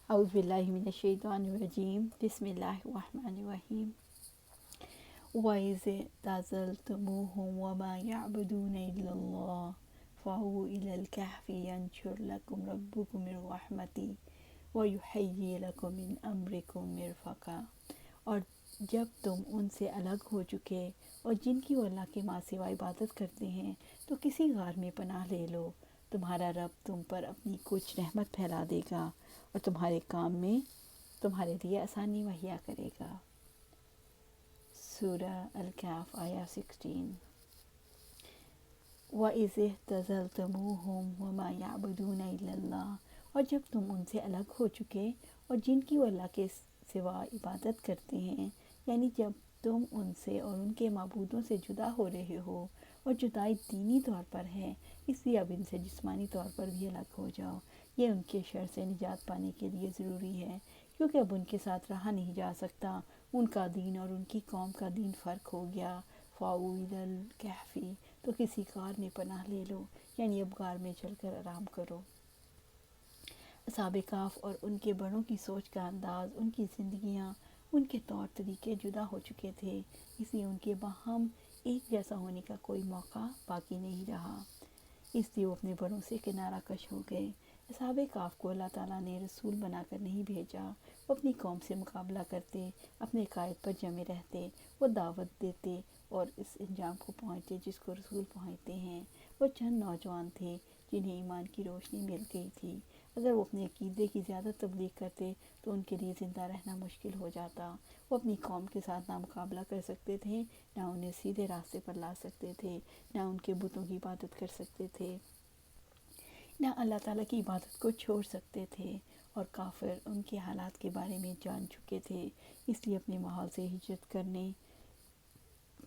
اعوذ باللہ من الشیطان الرجیم بسم اللہ الرحمن الرحیم وَإِذِ اعْتَزَلْتُمُوهُمْ وَمَا يَعْبُدُونَ إِلَّا اللَّهَ فَأْوُوا إِلَى الْكَهْفِ يَنشُرْ لَكُمْ رَبُّكُم مِّن رَّحْمَتِهِ وَيُهَيِّئْ لَكُم مِّنْ أَمْرِكُم مِّرْفَقًا۔ اور جب تم ان سے الگ ہو چکے اور جن کی وہ اللہ کے ماں سوا عبادت کرتے ہیں تو کسی غار میں پناہ لے لو، تمہارا رب تم پر اپنی کچھ رحمت پھیلا دے گا اور تمہارے کام میں تمہارے لیے آسانی مہیا کرے گا۔ سورہ الکہف آیہ 16۔ وَإِذِ اعْتَزَلْتُمُوهُمْ وَمَا يَعْبُدُونَ إِلَّا اللَّهَ، اور جب تم ان سے الگ ہو چکے اور جن کی وہ اللہ کے سوا عبادت کرتے ہیں، یعنی جب تم ان سے اور ان کے معبودوں سے جدا ہو رہے ہو، اور جدائی دینی طور پر ہے، اس لیے اب ان سے جسمانی طور پر بھی الگ ہو جاؤ۔ یہ ان کے شر سے نجات پانے کے لیے ضروری ہے، کیونکہ اب ان کے ساتھ رہا نہیں جا سکتا۔ ان کا دین اور ان کی قوم کا دین فرق ہو گیا۔ فَأْوُوا إِلَى الْكَهْفِ، تو کسی غار میں پناہ لے لو، یعنی اب غار میں چل کر آرام کرو۔ اصحاب کہف اور ان کے بڑوں کی سوچ کا انداز، ان کی زندگیاں، ان کے طور طریقے جدا ہو چکے تھے، اس لیے ان کے باہم ایک جیسا ہونے کا کوئی موقع باقی نہیں رہا، اس لیے وہ اپنے بڑوں سے کنارہ کش ہو گئے۔ اصحاب کہف کو اللہ تعالیٰ نے رسول بنا کر نہیں بھیجا، وہ اپنی قوم سے مقابلہ کرتے، اپنے قائد پر جمے رہتے، وہ دعوت دیتے اور اس انجام کو پہنچتے جس کو رسول پہنچتے ہیں۔ وہ چند نوجوان تھے جنہیں ایمان کی روشنی مل گئی تھی، اگر وہ اپنے عقیدے کی زیادہ تبلیغ کرتے تو ان کے لیے زندہ رہنا مشکل ہو جاتا۔ وہ اپنی قوم کے ساتھ نہ مقابلہ کر سکتے تھے، نہ انہیں سیدھے راستے پر لا سکتے تھے، نہ ان کے بتوں کی عبادت کر سکتے تھے، نہ اللہ تعالیٰ کی عبادت کو چھوڑ سکتے تھے، اور کافر ان کے حالات کے بارے میں جان چکے تھے، اس لیے اپنے ماحول سے ہجرت کرنے،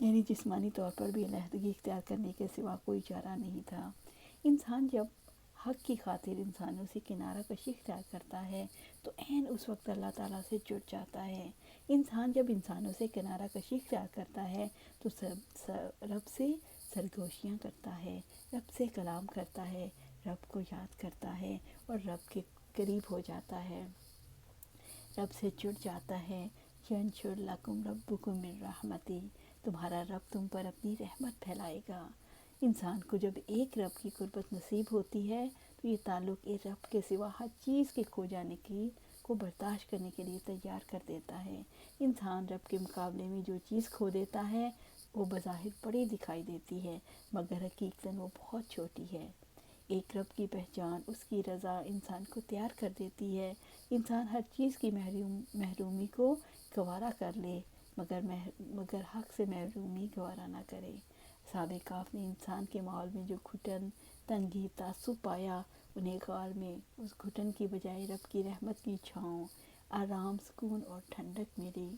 یعنی جسمانی طور پر بھی علیحدگی اختیار کرنے کے سوا کوئی چارہ نہیں تھا۔ انسان جب حق کی خاطر انسانوں سے کنارہ کشی اختیار کرتا ہے تو عین اس وقت اللہ تعالیٰ سے جڑ جاتا ہے۔ انسان جب انسانوں سے کنارہ کشی اختیار کرتا ہے تو رب سے سرگوشیاں کرتا ہے، رب سے کلام کرتا ہے، رب کو یاد کرتا ہے اور رب کے قریب ہو جاتا ہے، رب سے جڑ جاتا ہے۔ يَنْشُرْ لَكُمْ رَبُّكُم مِّن رَّحْمَتِهِ، تمہارا رب تم پر اپنی رحمت پھیلائے گا۔ انسان کو جب ایک رب کی قربت نصیب ہوتی ہے تو یہ تعلق ایک رب کے سوا ہر چیز کے کھو جانے کو برداشت کرنے کے لیے تیار کر دیتا ہے۔ انسان رب کے مقابلے میں جو چیز کھو دیتا ہے وہ بظاہر بڑی دکھائی دیتی ہے، مگر حقیقتاً وہ بہت چھوٹی ہے۔ ایک رب کی پہچان، اس کی رضا انسان کو تیار کر دیتی ہے۔ انسان ہر چیز کی محرومی کو گوارا کر لے، مگر حق سے محرومی گوارا نہ کرے۔ اصحاب کہف نے انسان کے ماحول میں جو گھٹن، تنگی، تعصب پایا، انہیں غار میں اس گھٹن کی بجائے رب کی رحمت کی چھاؤں، آرام، سکون اور ٹھنڈک ملی۔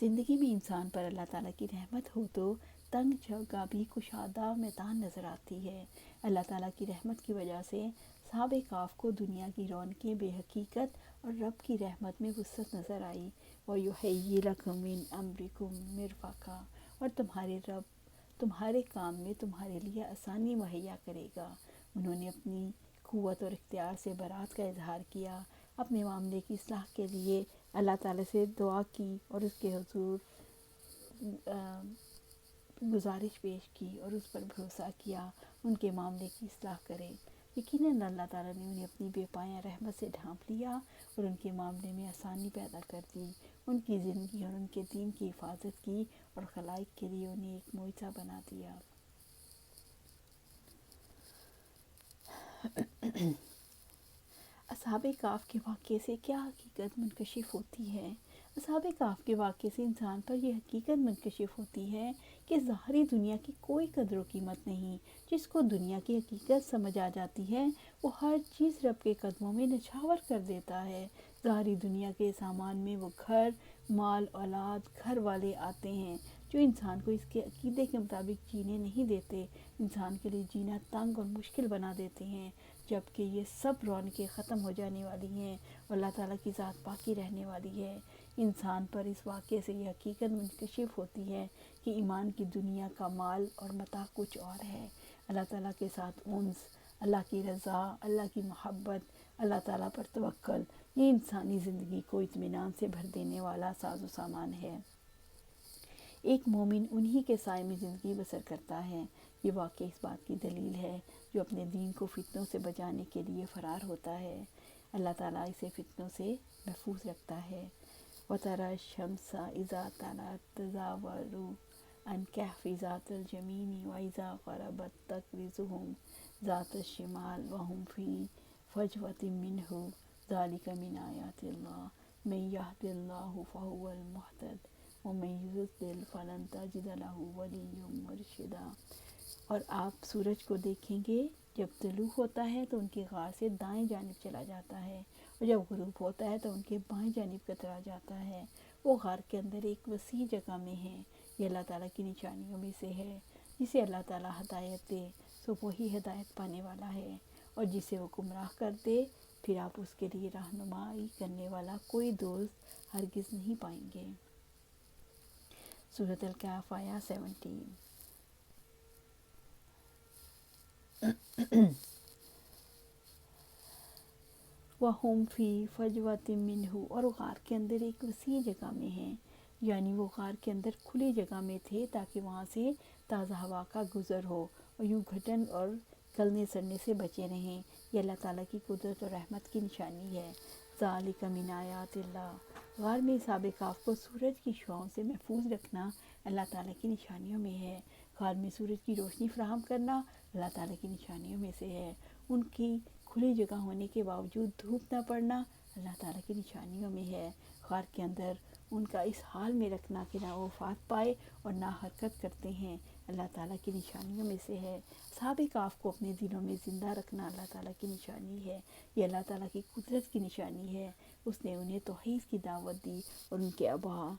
زندگی میں انسان پر اللہ تعالیٰ کی رحمت ہو تو تنگ جگہ بھی کشادہ میدان نظر آتی ہے۔ اللہ تعالیٰ کی رحمت کی وجہ سے اصحاب کہف کو دنیا کی رونقیں بے حقیقت اور رب کی رحمت میں وسعت نظر آئی۔ وَيُهَيِّئْ لَكُم مِّنْ أَمْرِكُم مِّرْفَقًا، اور تمہارے رب تمہارے کام میں تمہارے لیے آسانی مہیا کرے گا۔ انہوں نے اپنی قوت اور اختیار سے برات کا اظہار کیا، اپنے معاملے کی اصلاح کے لیے اللہ تعالیٰ سے دعا کی اور اس کے حضور گزارش پیش کی اور اس پر بھروسہ کیا ان کے معاملے کی اصلاح کرے۔ یقیناً اللہ تعالیٰ نے انہیں اپنی بے پایہ رحمت سے ڈھانپ لیا اور ان کے معاملے میں آسانی پیدا کر دی، ان کی زندگی اور ان کے دین کی حفاظت کی اور خلائق کے لیے انہیں ایک معجزہ بنا دیا۔ اصحاب کہف کے واقعے سے کیا حقیقت منکشف ہوتی ہے؟ اصحاب کہف کے واقعے سے انسان پر یہ حقیقت منکشف ہوتی ہے کہ ظاہری دنیا کی کوئی قدر و قیمت نہیں۔ جس کو دنیا کی حقیقت سمجھ آ جاتی ہے وہ ہر چیز رب کے قدموں میں نچھاور کر دیتا ہے۔ ظاہری دنیا کے سامان میں وہ گھر، مال، اولاد، گھر والے آتے ہیں جو انسان کو اس کے عقیدے کے مطابق جینے نہیں دیتے، انسان کے لیے جینا تنگ اور مشکل بنا دیتے ہیں، جبکہ یہ سب رونقیں ختم ہو جانے والی ہیں اور اللہ تعالیٰ کی ذات باقی رہنے والی ہے۔ انسان پر اس واقعے سے یہ حقیقت منکشف ہوتی ہے کہ ایمان کی دنیا کا مال اور متاع کچھ اور ہے۔ اللہ تعالیٰ کے ساتھ انس، اللہ کی رضا، اللہ کی محبت، اللہ تعالیٰ پر توکل، یہ انسانی زندگی کو اطمینان سے بھر دینے والا ساز و سامان ہے۔ ایک مومن انہی کے سائے میں زندگی بسر کرتا ہے۔ یہ واقعہ اس بات کی دلیل ہے، جو اپنے دین کو فتنوں سے بچانے کے لیے فرار ہوتا ہے، اللہ تعالیٰ اسے فتنوں سے محفوظ رکھتا ہے۔ وَتَرَى الشَّمْسَ إِذَا طَلَعَتْ تَزَاوَرُ عَنْ كَهْفِ ذَاتِ الْيَمِينِ وَإِذَا غَرَبَتْ تَقْرِضُهُمْ ذَاتَ الشِّمَالِ وَهُمْ فِي فَجْوَةٍ مِّنْهُ ذَلِكَ مِنْ آيَاتِ اللَّهِ مَن يَهْدِ اللَّهُ فَهُوَ الْمُهْتَدِ وَمَن يُضْلِلْ فَلَن تَجِدَ لَهُ وَلِيًّا مُّرْشِدًا۔ اور آپ سورج کو دیکھیں گے، جب طلوع ہوتا ہے تو ان کے غار سے دائیں جانب چلا جاتا ہے، اور جب غروب ہوتا ہے تو ان کے بائیں جانب کترا جاتا ہے۔ وہ غار کے اندر ایک وسیع جگہ میں ہے۔ یہ اللہ تعالیٰ کی نشانیوں میں سے ہے۔ جسے اللہ تعالیٰ ہدایت دے سو وہی ہدایت پانے والا ہے، اور جسے وہ گمراہ کر دے پھر آپ اس کے لیے رہنمائی کرنے والا کوئی دوست ہرگز نہیں پائیں گے۔ سورۃ الکہف آیہ 17۔ وَهُمْ فِي فَجْوَةٍ مِّنْهُ، اور غار کے اندر ایک وسیع جگہ میں ہیں، یعنی وہ غار کے اندر کھلی جگہ میں تھے تاکہ وہاں سے تازہ ہوا کا گزر ہو اور یوں گھٹن اور گلنے سڑنے سے بچے رہیں۔ یہ اللہ تعالیٰ کی قدرت اور رحمت کی نشانی ہے۔ ذَلِكَ مِنْ آیاتِ اللہ، غار میں اصحاب کہف کو سورج کی شعاؤں سے محفوظ رکھنا اللہ تعالیٰ کی نشانیوں میں ہے۔ غار میں سورج کی روشنی فراہم کرنا اللہ تعالیٰ کی نشانیوں میں سے ہے۔ ان کی کھلی جگہ ہونے کے باوجود دھوپ نہ پڑنا اللہ تعالیٰ کی نشانیوں میں ہے۔ غار کے اندر ان کا اس حال میں رکھنا کہ نہ وہ وفات پائے اور نہ حرکت کرتے ہیں، اللہ تعالیٰ کی نشانیوں میں سے ہے۔ اصحاب کہف کو اپنے دلوں میں زندہ رکھنا اللہ تعالیٰ کی نشانی ہے۔ یہ اللہ تعالیٰ کی قدرت کی نشانی ہے۔ اس نے انہیں توحید کی دعوت دی، اور ان کے آبا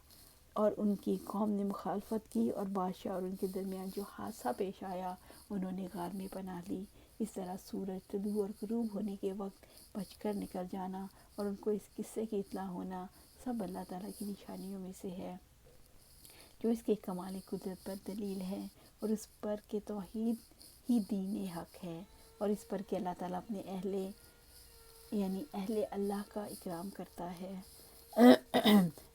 اور ان کی قوم نے مخالفت کی، اور بادشاہ اور ان کے درمیان جو حادثہ پیش آیا انہوں نے غار میں پناہ لی۔ اس طرح سورج طلوع اور غروب ہونے کے وقت بچ کر نکل جانا اور ان کو اس قصے کی اطلاع ہونا سب اللہ تعالیٰ کی نشانیوں میں سے ہے، جو اس کے کمال قدرت پر دلیل ہے، اور اس پر کہ توحید ہی دین حق ہے، اور اس پر کہ اللہ تعالیٰ اپنے اہل اللہ کا اکرام کرتا ہے۔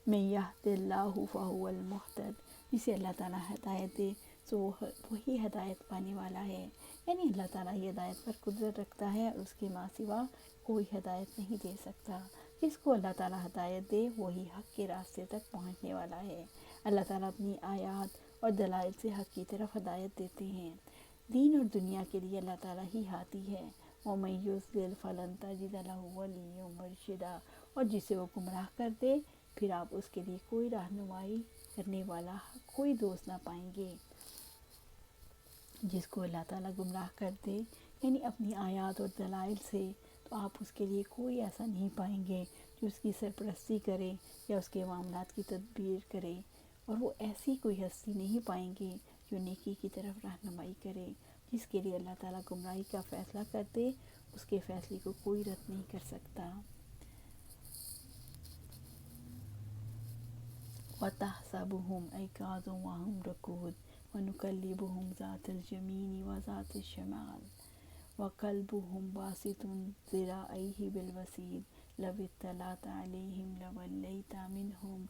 من یہد اللہ فہو المہتد، جسے اللہ تعالیٰ ہدایت دے سو وہی ہدایت پانے والا ہے۔ یعنی اللہ تعالیٰ ہی ہدایت پر قدرت رکھتا ہے، اور اس کے ماں سوا کوئی ہدایت نہیں دے سکتا۔ جس کو اللہ تعالیٰ ہدایت دے وہی حق کے راستے تک پہنچنے والا ہے۔ اللہ تعالیٰ اپنی آیات اور دلائل سے حق کی طرف ہدایت دیتے ہیں۔ دین اور دنیا کے لیے اللہ تعالیٰ ہی ہادی ہے۔ وَمَن يُضْلِلْ فَلَن تَجِدَ لَهُ وَلِيًّا مُّرْشِدًا، اور جسے وہ گمراہ کر دے پھر آپ اس کے لیے کوئی رہنمائی کرنے والا کوئی دوست نہ پائیں گے۔ جس کو اللہ تعالیٰ گمراہ کر دے یعنی اپنی آیات اور دلائل سے، تو آپ اس کے لیے کوئی ایسا نہیں پائیں گے جو اس کی سرپرستی کرے یا اس کے معاملات کی تدبیر کرے، اور وہ ایسی کوئی ہستی نہیں پائیں گے جو نیکی کی طرف رہنمائی کرے۔ جس کے لیے اللہ تعالیٰ گمراہی کا فیصلہ کر دے اس کے فیصلے کو کوئی رد نہیں کر سکتا۔ وَتَحْسَبُهُمْ أَيْقَاظًا وَهُمْ رُقُودٌ وَنُقَلِّبُهُمْ ذَاتَ الْيَمِينِ وَذَاتَ الشِّمَالِ وَقَلْبُهُمْ بَاسِطٌ ذِرَاعَيْهِ بِالْوَسِيدِ لَوِ اطَّلَعْتَ عَلَيْهِمْ لَوَلَّيْتَ مِنْهُمْ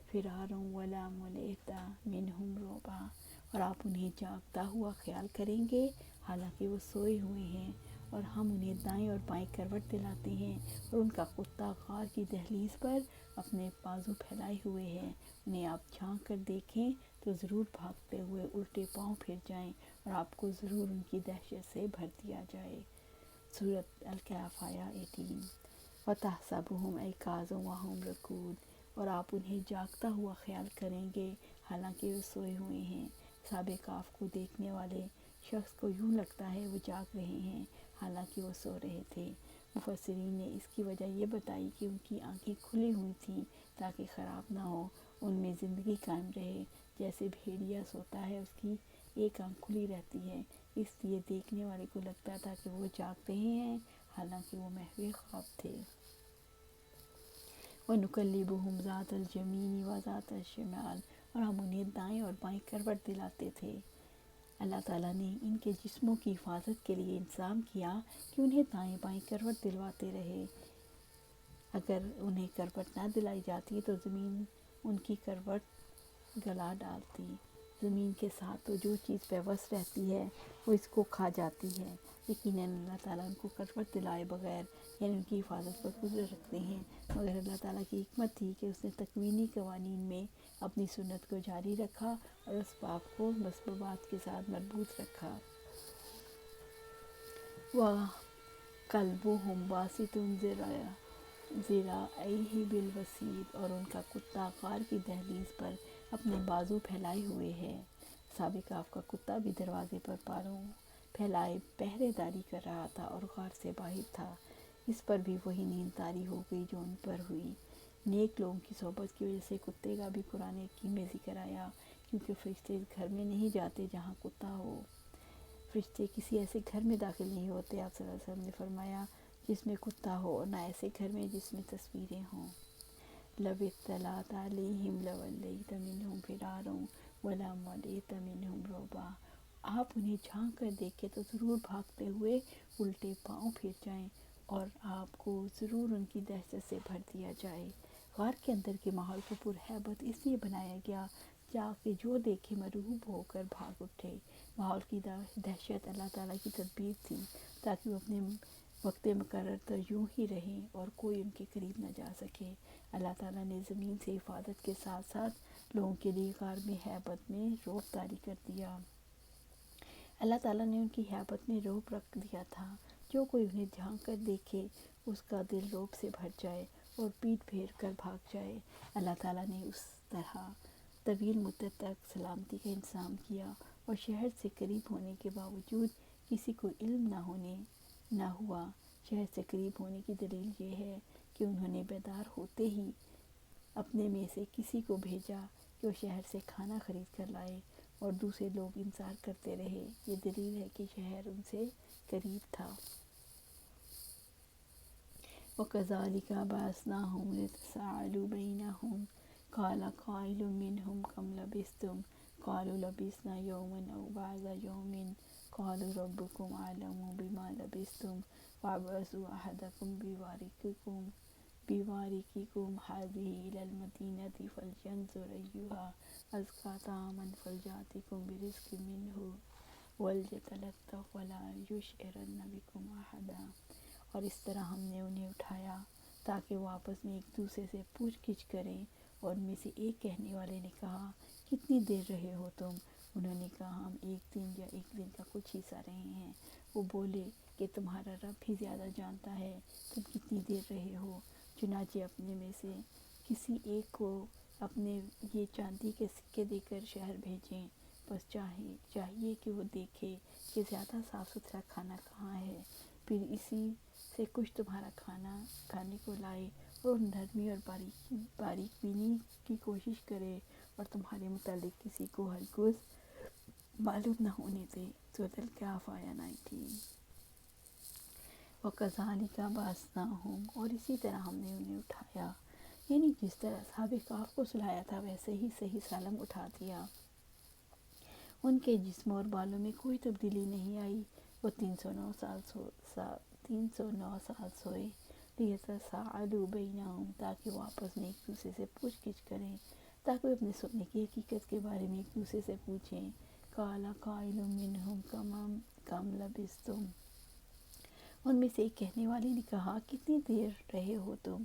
فِرَارًا وَلَمُلِئْتَ مِنْهُمْ رُعْبًا۔ اور آپ انہیں جاگتا ہوا خیال کریں گے حالانکہ وہ سوئے ہوئے ہیں، اور ہم انہیں دائیں اور بائیں کروٹ دلاتے ہیں، اور ان کا کتا غار کی دہلیز پر اپنے بازو پھیلائے ہوئے ہیں۔ انہیں آپ جھانک کر دیکھیں تو ضرور بھاگتے ہوئے الٹے پاؤں پھر جائیں، اور آپ کو ضرور ان کی دہشت سے بھر دیا جائے۔ سورۃ الکہف آیہ 18۔ وَتَحْسَبُهُمْ أَيْقَاظًا وَهُمْ رُقُودٌ، اور آپ انہیں جاگتا ہوا خیال کریں گے حالانکہ وہ سوئے ہوئے ہیں۔ اصحاب کہف کو دیکھنے والے شخص کو یوں لگتا ہے وہ جاگ رہے ہیں حالانکہ وہ سو رہے تھے۔ مفسرین نے اس کی وجہ یہ بتائی کہ ان کی آنکھیں کھلی ہوئی تھیں تاکہ خراب نہ ہو، ان میں زندگی قائم رہے۔ جیسے بھیڑیا سوتا ہے، اس کی ایک آنکھ کھلی رہتی ہے، اس لیے دیکھنے والے کو لگتا تھا کہ وہ جاگ رہے ہیں حالانکہ وہ محو خواب تھے۔ وَنُقَلِّبُهُمْ ذَاتَ الْيَمِينِ وَذَاتَ الشِّمَالِ، اور ہم انہیں دائیں اور بائیں کروٹ دلاتے تھے۔ اللہ تعالیٰ نے ان کے جسموں کی حفاظت کے لیے انتظام کیا کہ انہیں دائیں بائیں کروٹ دلواتے رہے۔ اگر انہیں کروٹ نہ دلائی جاتی تو زمین ان کی کروٹ گلا ڈالتی۔ زمین کے ساتھ تو جو چیز پیوست رہتی ہے وہ اس کو کھا جاتی ہے۔ یقیناً اللہ تعالیٰ ان کو کروٹ دلائے بغیر یعنی ان کی حفاظت پر قدرت رکھتے ہیں، مگر اللہ تعالیٰ کی حکمت تھی کہ اس نے تکوینی قوانین میں اپنی سنت کو جاری رکھا اور اسباب کو مسببات کے ساتھ مربوط رکھا۔ وَكَلْبُهُمْ بَاسِطٌ ذِرَاعَيْهِ بِالْوَصِيدِ، اور ان کا کتا غار کی دہلیز پر اپنے بازو پھیلائے ہوئے ہے۔ اصحاب کہف کا کتا بھی دروازے پر پاروں پھیلائے پہرے داری کر رہا تھا اور غار سے باہر تھا۔ اس پر بھی وہی نیند طاری ہو گئی جو ان پر ہوئی۔ نیک لوگوں کی صحبت کی وجہ سے کتے کا بھی قرآن حکیم میں ذکر آیا، کیونکہ فرشتے اس گھر میں نہیں جاتے جہاں کتا ہو۔ فرشتے کسی ایسے گھر میں داخل نہیں ہوتے، آپ صلی اللہ علیہ وسلم نے فرمایا، جس میں کتا ہو، اور نہ ایسے گھر میں جس میں تصویریں ہوں۔ لَوِ اطَّلَعْتَ عَلَيْهِمْ لَوَلَّيْتَ مِنْهُمْ فِرَارًا وَلَمُلِئْتَ مِنْهُمْ رُعْبًا، آپ انہیں جھانک کر دیکھیں تو ضرور بھاگتے ہوئے الٹے پاؤں پھر جائیں اور آپ کو ضرور ان کی دہشت سے بھر دیا جائے۔ غار کے اندر کے ماحول کو پرہیبت اس لیے بنایا گیا تاکہ جو دیکھے مرعوب ہو کر بھاگ اٹھے۔ ماحول کی دہشت اللہ تعالیٰ کی تدبیر تھی تاکہ وہ اپنے وقت مقرر پر یوں ہی رہیں اور کوئی ان کے قریب نہ جا سکے۔ اللہ تعالیٰ نے زمین سے حفاظت کے ساتھ ساتھ لوگوں کے لیے غار میں ہیبت میں رعب طاری کر دیا۔ اللہ تعالیٰ نے ان کی ہیبت میں رعب رکھ دیا تھا، جو کوئی انہیں جھانک کر دیکھے اس کا دل رعب سے بھر جائے اور پیٹ پھیر کر بھاگ جائے۔ اللہ تعالیٰ نے اس طرح طویل مدت تک سلامتی کا انتظام کیا، اور شہر سے قریب ہونے کے باوجود کسی کو علم نہ ہوا۔ شہر سے قریب ہونے کی دلیل یہ ہے کہ انہوں نے بیدار ہوتے ہی اپنے میں سے کسی کو بھیجا کہ وہ شہر سے کھانا خرید کر لائے، اور دوسرے لوگ انتظار کرتے رہے۔ یہ دلیل ہے کہ شہر ان سے قریب تھا۔ وَكَذَلِكَ بَعَثْنَاهُمْ لِيَتَسَاءَلُوا بَيْنَهُمْ قَالَ قَائِلٌ مِّنْهُمْ كَمْ لَبِثْتُمْ قَالُوا لَبِثْنَا يَوْمًا أَوْ بَعْضَ يَوْمٍ قَالُوا رَبُّكُمْ أَعْلَمُ بِمَا لَبِثْتُمْ فَابْعَثُوا أَحَدَكُمْ بِوَارِقِكُمْ هَٰذِهِ إِلَى الْمَدِينَةِ فَلْيَنظُرْ أَيُّهَا أَزْكَىٰ طَعَامًا فَلْيَأْتِكُمْ بِرِزْقٍ مِّنْهُ وَلْيَتَلَطَّفْ وَلَا يُشْعِرَنَّ بِكُمْ أَحَدًا۔ اور اس طرح ہم نے انہیں اٹھایا تاکہ وہ آپس میں ایک دوسرے سے پوچھ گچھ کریں، اور ان میں سے ایک کہنے والے نے کہا، کتنی دیر رہے ہو تم؟ انہوں نے کہا، ہم ایک دن یا ایک دن کا کچھ حصہ رہے ہیں۔ وہ بولے کہ تمہارا رب بھی زیادہ جانتا ہے، تم کتنی دیر رہے ہو۔ چنانچہ اپنے میں سے کسی ایک کو اپنے یہ چاندی کے سکے دے کر شہر بھیجیں، بس چاہیے کہ وہ دیکھے کہ زیادہ صاف ستھرا کھانا کہاں ہے، پھر اسی سے کچھ تمہارا کھانے کو لائے، اور نرمی اور باریک بینی کی کوشش کرے، اور تمہارے متعلق کسی کو ہرگز معلوم نہ ہونے دے۔ سورۃ الکہف آیہ 19۔ وَكَذَلِكَ بَعَثْنَاهُمْ، اور اسی طرح ہم نے انہیں اٹھایا، یعنی جس طرح اصحاب کہف کو سلایا تھا ویسے ہی صحیح سالم اٹھا دیا۔ ان کے جسم اور بالوں میں کوئی تبدیلی نہیں آئی۔ وہ 309 سال سوئے۔ لِيَتَسَاءَلُوا بَيْنَهُمْ، تاکہ وہ آپس میں ایک دوسرے سے پوچھ گچھ کریں، تاکہ وہ اپنے سونے کی حقیقت کے بارے میں ایک دوسرے سے پوچھیں۔ قَالَ قَائِلٌ مِّنْهُمْ كَمْ لَبِثْتُمْ، ان میں سے ایک کہنے والے نے کہا، کتنی دیر رہے ہو تم؟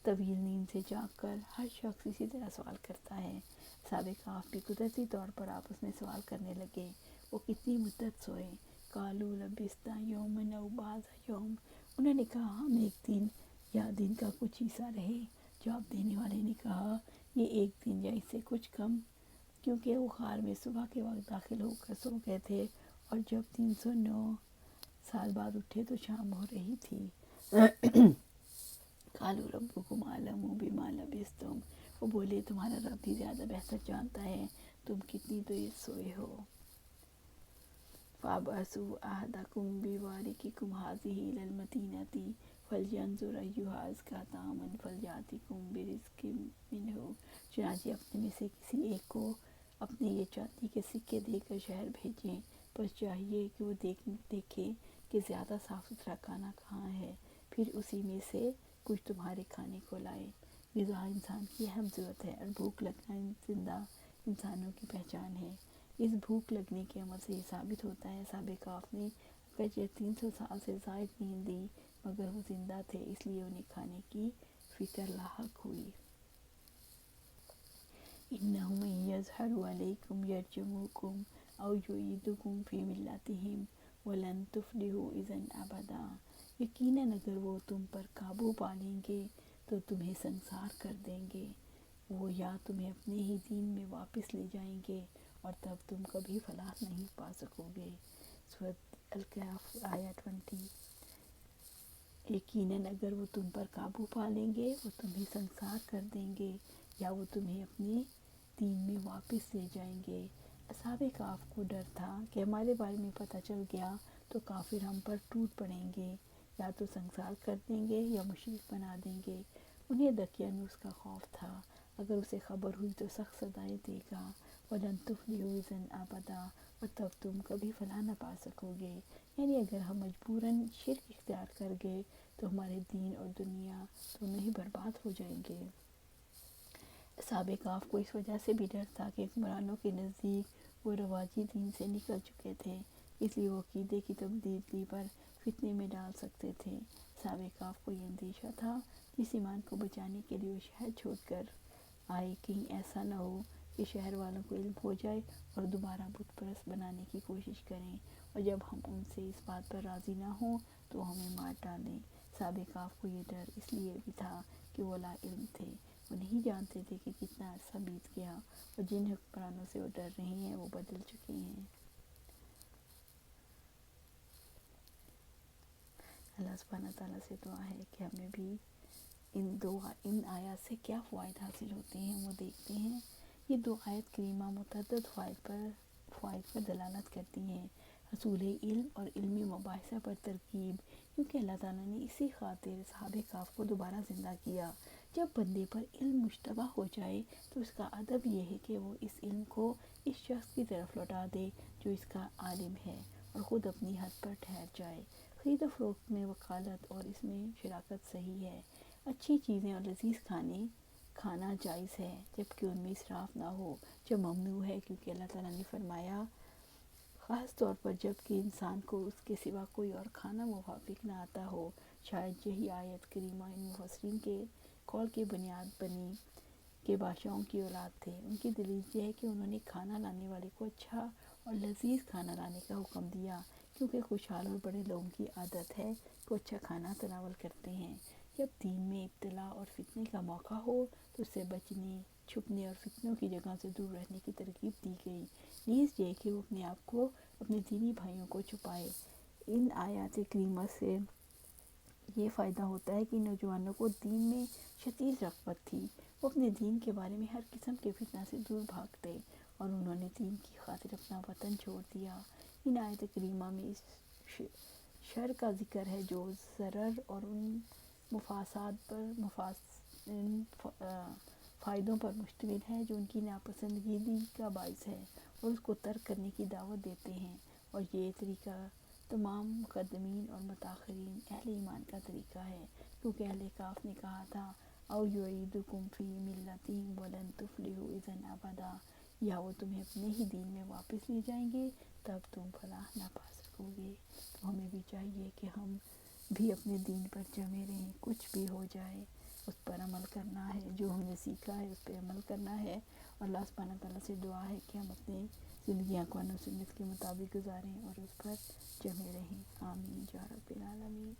طویل نیند سے جاگ کر ہر شخص اسی طرح سوال کرتا ہے۔ اصحاب کہف بھی قدرتی طور پر آپس میں سوال کرنے لگے، وہ کتنی مدت سوئے؟ قَالُوا لَبِثْنَا يَوْمًا أَوْ بَعْضَ يَوْمٍ، انہوں نے کہا، ہم ایک دن یا دن کا کچھ حصہ رہے۔ جواب دینے والے نے کہا، یہ ایک دن یا اس سے کچھ کم، کیونکہ وہ غار میں صبح کے وقت داخل ہو کر سو گئے تھے، اور جب 309 سال بعد اٹھے تو شام ہو رہی تھی۔ قَالُوا رَبُّكُمْ أَعْلَمُ بِمَا لَبِثْتُمْ، وہ بولے، تمہارا رب بھی زیادہ بہتر جانتا ہے تم کتنی دیر سوئے ہو۔ فَابْعَثُوا أَحَدَكُمْ بِوَارِقِكُمْ هَٰذِهِ إِلَى الْمَدِينَةِ فَلْيَنظُرْ أَيُّهَا أَزْكَىٰ طَعَامًا فَلْيَأْتِكُمْ بِرِزْقٍ مِّنْهُ، چنانچہ اپنے میں سے کسی ایک کو اپنے یہ چاندی کے سکے دے کر شہر بھیجیں، بس چاہیے کہ وہ دیکھیں کہ زیادہ صاف ستھرا کھانا کہاں ہے، پھر اسی میں سے کچھ تمہارے کھانے کو لائے۔ غذا انسان کی اہم ضرورت ہے اور بھوک لگنا زندہ انسانوں کی پہچان ہے۔ اس بھوک لگنے کے عمل سے یہ ثابت ہوتا ہے اصحاب کہف نے اگرچہ 300 سال سے زائد نیند لی مگر وہ زندہ تھے، اس لیے انہیں کھانے کی فکر لاحق ہوئی۔ إِنَّهُ مَن يَظْهَرْ عَلَيْكُمْ يَرْجُمُكُمْ أَوْ يُعِيدُكُمْ فِي مِلَّتِهِمْ وَلَن تُفْلِحُوا إِذًا أَبَدًا۔ یقیناً اگر وہ تم پر قابو پا لیں گے تو تمہیں سنسار کر دیں گے، وہ یا تمہیں اپنے ہی دین میں واپس لے جائیں گے اور تب تم کبھی فلاح نہیں پا سکو گے۔ سورۃ الکہف آیہ 20۔ یقیناً اگر وہ تم پر قابو پا لیں گے وہ تمہیں سنسار کر دیں گے یا وہ تمہیں اپنے دین میں واپس لے جائیں گے۔ اصحاب کہف کو ڈر تھا کہ ہمارے بارے میں پتہ چل گیا تو کافر ہم پر ٹوٹ پڑیں گے، یا تو سنسار کر دیں گے یا مشرک بنا دیں گے۔ انہیں دقیانوس کا خوف تھا، اگر اسے خبر ہوئی تو سخت سزائیں دے گا۔ وَلَن تُفْلِحُوا إِذًا أَبَدًا، اور تب تم کبھی فلاح نہ پا سکو گے۔ یعنی اگر ہم مجبوراً شرک اختیار کر گئے تو ہمارے دین اور دنیا دونوں ہی برباد ہو جائیں گے۔ اصحاب کہف کو اس وجہ سے بھی ڈر تھا کہ حکمرانوں کے نزدیک وہ رواجی دین سے نکل چکے تھے، اس لیے وہ عقیدے کی تبدیلی پر فتنے میں ڈال سکتے تھے۔ اصحاب کہف کو یہ اندیشہ تھا جس ایمان کو بچانے کے لیے وہ شہر چھوڑ کر آئے، کہیں ایسا نہ ہو کہ شہر والوں کو علم ہو جائے اور دوبارہ بت پرست بنانے کی کوشش کریں، اور جب ہم ان سے اس بات پر راضی نہ ہوں تو ہمیں مار ڈالیں۔ اصحاب کہف کو یہ ڈر اس لیے بھی تھا کہ وہ لا علم تھے، وہ نہیں جانتے تھے کہ کتنا عرصہ بیت گیا اور جن حکمرانوں سے وہ ڈر رہے ہیں وہ بدل چکے ہیں۔ اللہ سبحانہ تعالیٰ سے دعا ہے کہ ہمیں بھی ان آیات سے کیا فوائد حاصل ہوتے ہیں وہ دیکھتے ہیں۔ یہ دو آیت کریمہ متعدد فوائد پر دلالت کرتی ہیں۔ حصول علم اور علمی مباحثہ پر ترغیب، کیونکہ اللہ تعالیٰ نے اسی خاطر اصحاب کہف کو دوبارہ زندہ کیا۔ جب بندے پر علم مشتبہ ہو جائے تو اس کا ادب یہ ہے کہ وہ اس علم کو اس شخص کی طرف لوٹا دے جو اس کا عالم ہے اور خود اپنی حد پر ٹھہر جائے۔ خرید و فروخت میں وکالت اور اس میں شراکت صحیح ہے۔ اچھی چیزیں اور لذیذ کھانا جائز ہے جبکہ ان میں اسراف نہ ہو، جو ممنوع ہے کیونکہ اللہ تعالیٰ نے فرمایا خاص طور پر جب کہ انسان کو اس کے سوا کوئی اور کھانا موافق نہ آتا ہو۔ شاید یہی آیت کریمہ ان مفسرین کے قول کی بنیاد بنی کہ بادشاہوں کی اولاد تھے۔ ان کی دلیل یہ ہے کہ انہوں نے کھانا لانے والے کو اچھا اور لذیذ کھانا لانے کا حکم دیا، کیونکہ خوشحال اور بڑے لوگوں کی عادت ہے کہ وہ اچھا کھانا تناول کرتے ہیں۔ جب دین میں ابتلا اور فتنے کا موقع ہو تو اس سے بچنے، چھپنے اور فتنوں کی جگہ سے دور رہنے کی ترغیب دی گئی، نیز یہ کہ وہ اپنے آپ کو اپنے دینی بھائیوں کو چھپائے۔ ان آیات کریمہ سے یہ فائدہ ہوتا ہے کہ نوجوانوں کو دین میں شدید رغبت تھی، وہ اپنے دین کے بارے میں ہر قسم کے فتنہ سے دور بھاگتے اور انہوں نے دین کی خاطر اپنا وطن چھوڑ دیا۔ ان آیات کریمہ میں اس شر کا ذکر ہے جو ضرر اور ان فائدوں پر مشتمل ہے جو ان کی ناپسندیدگی کا باعث ہے اور اس کو ترک کرنے کی دعوت دیتے ہیں، اور یہ طریقہ تمام مقدمین اور متاخرین اہل ایمان کا طریقہ ہے، کیونکہ اہل کہف نے کہا تھا او یعیدکم فی ملتہم ولن تفلحوا اذا ابدا، یا وہ تمہیں اپنے ہی دین میں واپس لے جائیں گے تب تم فلاح نہ پا سکو گے۔ تو ہمیں بھی چاہیے کہ ہم بھی اپنے دین پر جمے رہیں، کچھ بھی ہو جائے اس پر عمل کرنا ہے، جو ہم نے سیکھا ہے اس پہ عمل کرنا ہے، اور اللہ سبحانہ تعالیٰ سے دعا ہے کہ ہم اپنے زندگیاں قرآن و سنت کے مطابق گزاریں اور اس پر جمے رہیں۔ آمین یا رب العالمین۔